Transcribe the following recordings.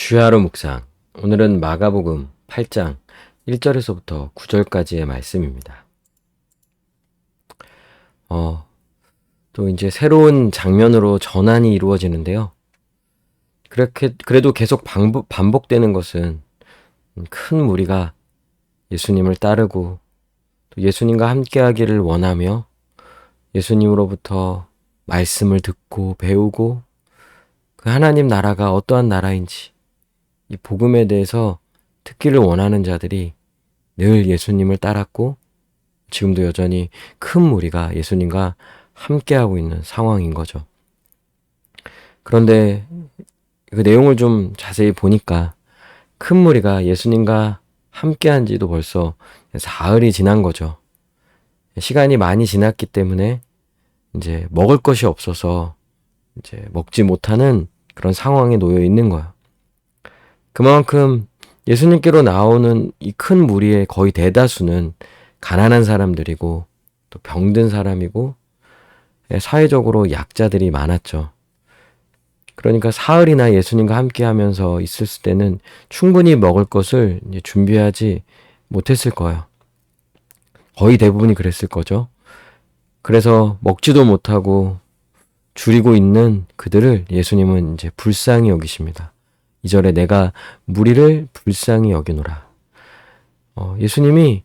주의 하루 묵상. 오늘은 마가복음 8장 1절에서부터 9절까지의 말씀입니다. 또 이제 새로운 장면으로 전환이 이루어지는데요. 그래도 계속 반복되는 것은 큰 무리가 예수님을 따르고 또 예수님과 함께하기를 원하며 예수님으로부터 말씀을 듣고 배우고 그 하나님 나라가 어떠한 나라인지 이 복음에 대해서 듣기를 원하는 자들이 늘 예수님을 따랐고 지금도 여전히 큰 무리가 예수님과 함께하고 있는 상황인 거죠. 그런데 그 내용을 좀 자세히 보니까 큰 무리가 예수님과 함께한 지도 벌써 사흘이 지난 거죠. 시간이 많이 지났기 때문에 이제 먹을 것이 없어서 이제 먹지 못하는 그런 상황에 놓여 있는 거예요. 그만큼 예수님께로 나오는 이 큰 무리의 거의 대다수는 가난한 사람들이고 또 병든 사람이고 사회적으로 약자들이 많았죠. 그러니까 사흘이나 예수님과 함께 하면서 있을 때는 충분히 먹을 것을 이제 준비하지 못했을 거예요. 거의 대부분이 그랬을 거죠. 그래서 먹지도 못하고 줄이고 있는 그들을 예수님은 이제 불쌍히 여기십니다. 2절에 내가 무리를 불쌍히 여기노라. 예수님이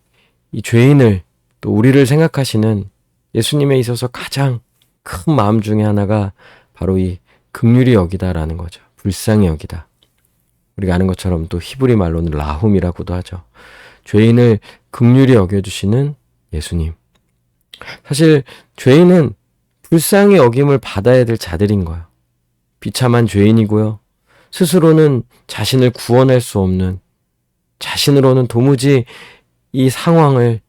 이 죄인을 또 우리를 생각하시는 예수님에 있어서 가장 큰 마음 중에 하나가 바로 이 긍휼히 여기다라는 거죠. 불쌍히 여기다. 우리가 아는 것처럼 또 히브리 말로는 라훔이라고도 하죠. 죄인을 긍휼히 여겨주시는 예수님. 사실 죄인은 불쌍히 여김을 받아야 될 자들인 거예요. 비참한 죄인이고요. 스스로는 자신을 구원할 수 없는, 자신으로는 도무지 이 상황을,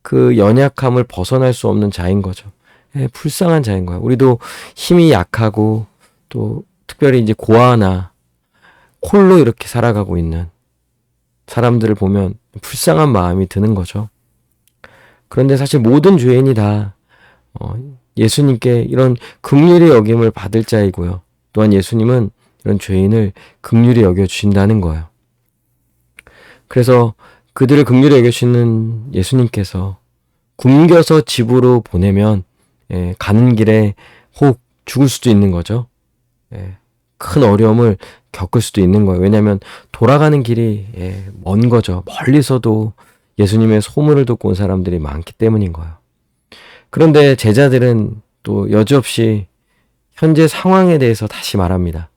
그 연약함을 벗어날 수 없는 자인 거죠. 불쌍한 자인 거예요. 우리도 힘이 약하고 또 특별히 이제 고아나 홀로 이렇게 살아가고 있는 사람들을 보면 불쌍한 마음이 드는 거죠. 그런데 사실 모든 죄인이 다 예수님께 이런 긍휼히 여김을 받을 자이고요. 또한 예수님은 이런 죄인을 긍휼히 여겨주신다는 거예요. 그래서 그들을 긍휼히 여겨주시는 예수님께서 굶겨서 집으로 보내면 가는 길에 혹 죽을 수도 있는 거죠. 큰 어려움을 겪을 수도 있는 거예요. 왜냐하면 돌아가는 길이 먼 거죠. 멀리서도 예수님의 소문을 듣고 온 사람들이 많기 때문인 거예요. 그런데 제자들은 또 여지없이 현재 상황에 대해서 다시 말합니다.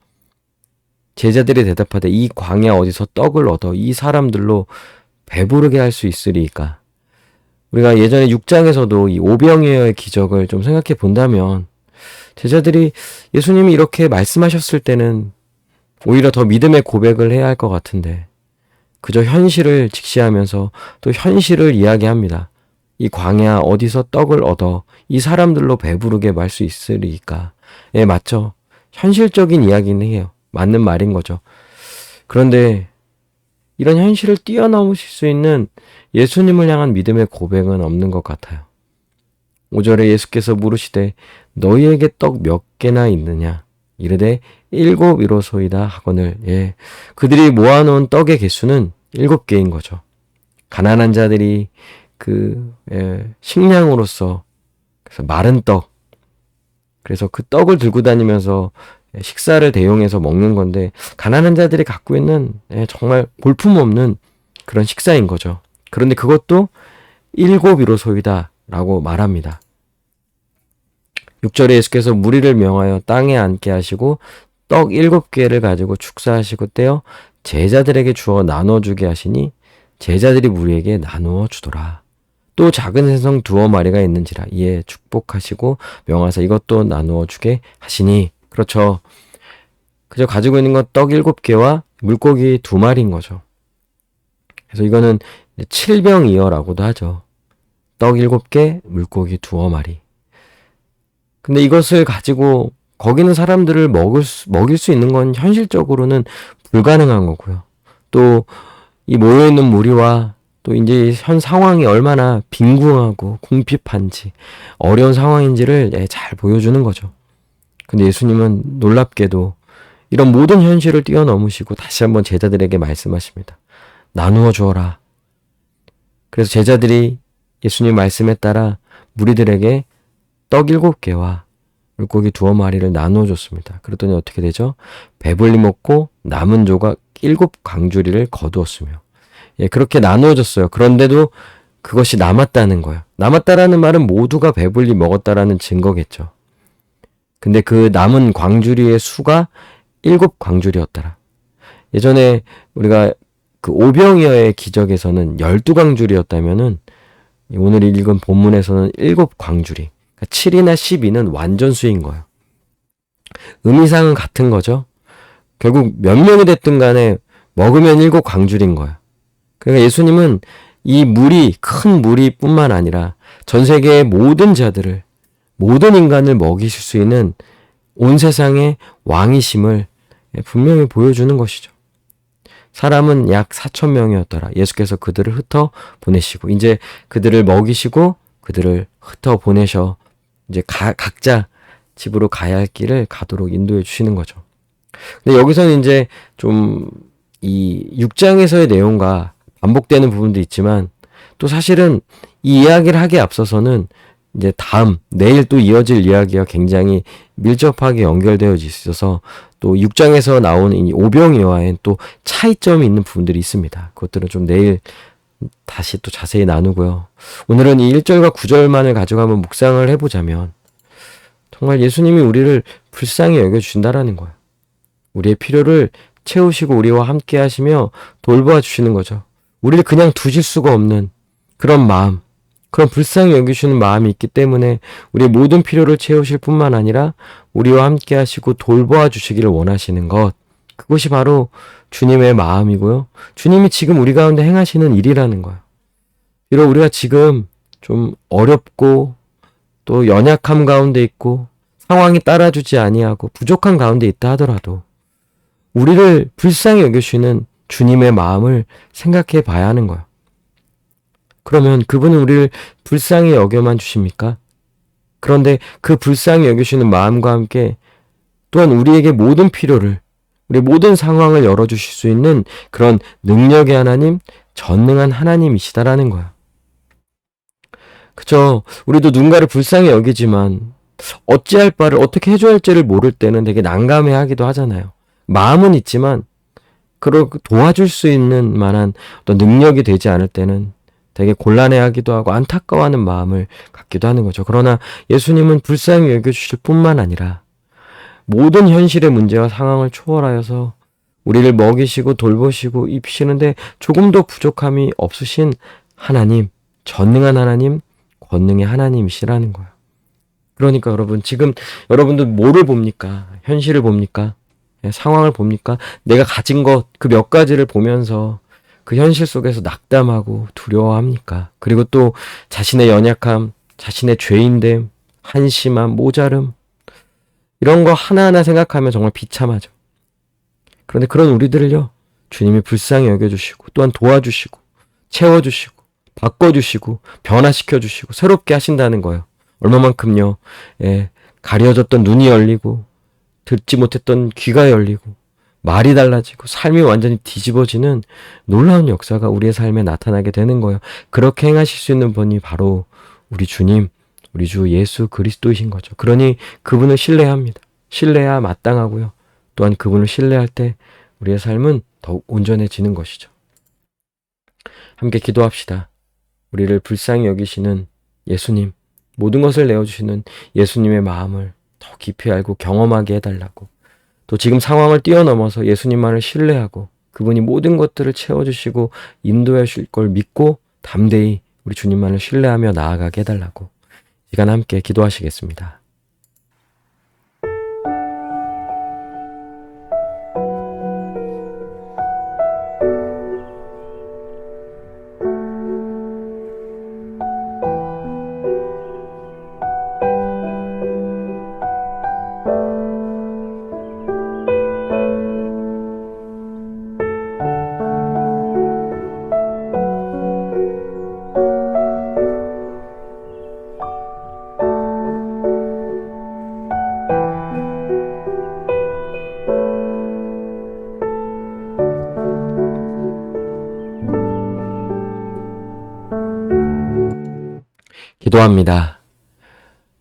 제자들이 대답하되 이 광야 어디서 떡을 얻어 이 사람들로 배부르게 할 수 있으리까? 우리가 예전에 6장에서도 이 오병이어의 기적을 좀 생각해 본다면 제자들이 예수님이 이렇게 말씀하셨을 때는 오히려 더 믿음의 고백을 해야 할 것 같은데 그저 현실을 직시하면서 또 현실을 이야기합니다. 이 광야 어디서 떡을 얻어 이 사람들로 배부르게 말 수 있으리까? 맞죠. 현실적인 이야기는 해요. 맞는 말인 거죠. 그런데 이런 현실을 뛰어넘으실 수 있는 예수님을 향한 믿음의 고백은 없는 것 같아요. 5절에 예수께서 물으시되 너희에게 떡 몇 개나 있느냐? 이르되 7이로소이다 하거늘. 그들이 모아놓은 떡의 개수는 7개인 거죠. 가난한 자들이 식량으로서 그래서 마른 떡, 그래서 그 떡을 들고 다니면서 식사를 대용해서 먹는 건데 가난한 자들이 갖고 있는 정말 볼품없는 그런 식사인 거죠. 그런데 그것도 7이로소이다 라고 말합니다. 6절에 예수께서 무리를 명하여 땅에 앉게 하시고 떡 7개를 가지고 축사하시고 떼어 제자들에게 주어 나눠주게 하시니 제자들이 무리에게 나누어 주더라. 또 작은 생선 2마리가 있는지라 이에 축복하시고 명하사 이것도 나누어 주게 하시니. 그렇죠. 그저 가지고 있는 건 떡 7개와 물고기 2마리인 거죠. 그래서 이거는 7병이어라고도 하죠. 떡 7개, 물고기 2마리. 근데 이것을 가지고 거기 있는 사람들을 먹일 수 있는 건 현실적으로는 불가능한 거고요. 또 이 모여있는 무리와 또 이제 현 상황이 얼마나 빈궁하고 궁핍한지 어려운 상황인지를 잘 보여주는 거죠. 근데 예수님은 놀랍게도 이런 모든 현실을 뛰어넘으시고 다시 한번 제자들에게 말씀하십니다. 나누어 주어라. 그래서 제자들이 예수님 말씀에 따라 무리들에게 떡 7개와 물고기 2마리를 나누어 줬습니다. 그랬더니 어떻게 되죠? 배불리 먹고 남은 조각 7광주리를 거두었으며, 그렇게 나누어 줬어요. 그런데도 그것이 남았다는 거예요. 남았다라는 말은 모두가 배불리 먹었다라는 증거겠죠. 근데 그 남은 광주리의 수가 7광주리였더라. 예전에 우리가 그 오병이어의 기적에서는 12광주리였다면은 오늘 읽은 본문에서는 7광주리. 그러니까 7이나 12는 완전수인 거예요. 의미상은 같은 거죠. 결국 몇 명이 됐든 간에 먹으면 7광주리인 거예요. 그러니까 예수님은 이 무리, 큰 무리뿐만 아니라 전 세계의 모든 자들을, 모든 인간을 먹이실 수 있는 온 세상의 왕이심을 분명히 보여주는 것이죠. 사람은 약 4,000명이었더라. 예수께서 그들을 흩어 보내시고, 이제 그들을 먹이시고 그들을 흩어 보내셔 이제 각자 집으로 가야 할 길을 가도록 인도해 주시는 거죠. 근데 여기서는 이제 좀 이 6장에서의 내용과 반복되는 부분도 있지만, 또 사실은 이 이야기를 하기에 앞서서는 이제 내일 또 이어질 이야기와 굉장히 밀접하게 연결되어 있어서 또 6장에서 나오는 이 오병이어와는 또 차이점이 있는 부분들이 있습니다. 그것들은 좀 내일 다시 또 자세히 나누고요. 오늘은 이 1절과 9절만을 가지고 한번 묵상을 해보자면, 정말 예수님이 우리를 불쌍히 여겨주신다라는 거예요. 우리의 필요를 채우시고 우리와 함께 하시며 돌보아 주시는 거죠. 우리를 그냥 두실 수가 없는 그런 마음, 그런 불쌍히 여기시는 마음이 있기 때문에 우리의 모든 필요를 채우실 뿐만 아니라 우리와 함께 하시고 돌보아 주시기를 원하시는 것, 그것이 바로 주님의 마음이고요. 주님이 지금 우리 가운데 행하시는 일이라는 거예요. 비록 우리가 지금 좀 어렵고 또 연약함 가운데 있고 상황이 따라주지 아니하고 부족한 가운데 있다 하더라도 우리를 불쌍히 여기시는 주님의 마음을 생각해 봐야 하는 거예요. 그러면 그분은 우리를 불쌍히 여겨만 주십니까? 그런데 그 불쌍히 여기시는 마음과 함께 또한 우리에게 모든 필요를, 우리 모든 상황을 열어주실 수 있는 그런 능력의 하나님, 전능한 하나님이시다라는 거야. 그쵸? 우리도 누군가를 불쌍히 여기지만 어찌할 바를, 어떻게 해줘야 할지를 모를 때는 되게 난감해하기도 하잖아요. 마음은 있지만 그걸 도와줄 수 있는 만한 어떤 능력이 되지 않을 때는 되게 곤란해하기도 하고 안타까워하는 마음을 갖기도 하는 거죠. 그러나 예수님은 불쌍히 여겨주실 뿐만 아니라 모든 현실의 문제와 상황을 초월하여서 우리를 먹이시고 돌보시고 입히시는데 조금도 부족함이 없으신 하나님, 전능한 하나님, 권능의 하나님이시라는 거예요. 그러니까 여러분, 지금 여러분들 뭐를 봅니까? 현실을 봅니까? 상황을 봅니까? 내가 가진 것, 그 몇 가지를 보면서 그 현실 속에서 낙담하고 두려워합니까? 그리고 또 자신의 연약함, 자신의 죄인됨, 한심함, 모자름, 이런 거 하나하나 생각하면 정말 비참하죠. 그런데 그런 우리들을요, 주님이 불쌍히 여겨주시고 또한 도와주시고 채워주시고 바꿔주시고 변화시켜주시고 새롭게 하신다는 거예요. 얼마만큼요. 가려졌던 눈이 열리고 듣지 못했던 귀가 열리고 말이 달라지고 삶이 완전히 뒤집어지는 놀라운 역사가 우리의 삶에 나타나게 되는 거예요. 그렇게 행하실 수 있는 분이 바로 우리 주님, 우리 주 예수 그리스도이신 거죠. 그러니 그분을 신뢰합니다. 신뢰해야 마땅하고요. 또한 그분을 신뢰할 때 우리의 삶은 더욱 온전해지는 것이죠. 함께 기도합시다. 우리를 불쌍히 여기시는 예수님, 모든 것을 내어주시는 예수님의 마음을 더 깊이 알고 경험하게 해달라고, 또 지금 상황을 뛰어넘어서 예수님만을 신뢰하고 그분이 모든 것들을 채워주시고 인도해 주실 걸 믿고 담대히 우리 주님만을 신뢰하며 나아가게 해달라고 시간 함께 기도하시겠습니다. 기도합니다.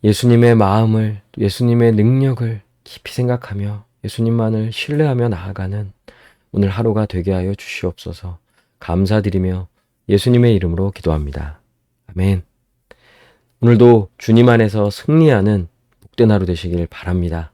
예수님의 마음을, 예수님의 능력을 깊이 생각하며 예수님만을 신뢰하며 나아가는 오늘 하루가 되게 하여 주시옵소서. 감사드리며 예수님의 이름으로 기도합니다. 아멘. 오늘도 주님 안에서 승리하는 복된 하루 되시길 바랍니다.